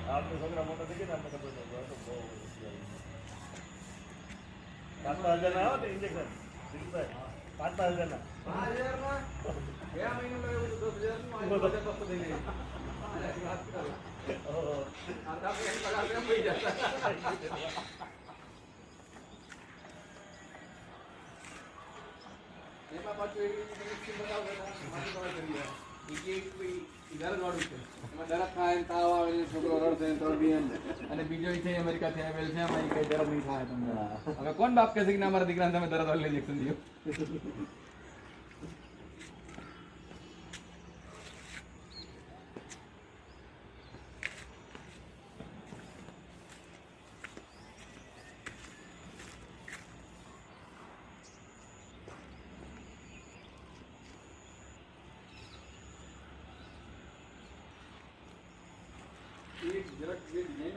આપણે છોકરા મોટા થઈ ગયા ને આપણે ખબર નથી તો બહુ 5,000 ના આવે ને ઇન્જેક્શન દિલીપભાઈ 5,000 ના 5,000 માં 2 મહિને લાગે તો 10,000 નું આ બધા પસ્તો દઈ દે વાત કરો આ આપણે પગાર કેમ પડી જતા એમાં પાછું એવી સ્કીમ બતાવો મારી વાત કરીએ ઇધર ગાડું છે એમાં દરદ થાય તાવ આવે છોકરો રડશે તો બી અને બીજો છે અમેરિકા થી આવેલ છે અમારી કઈ દરદ નહીં થાય તમને હવે કોણ બાપ કહે છે કે અમારા દીકરાને તમે દરદ વાળી ઇન્જેક્શન દિયો एक जरा ये नहीं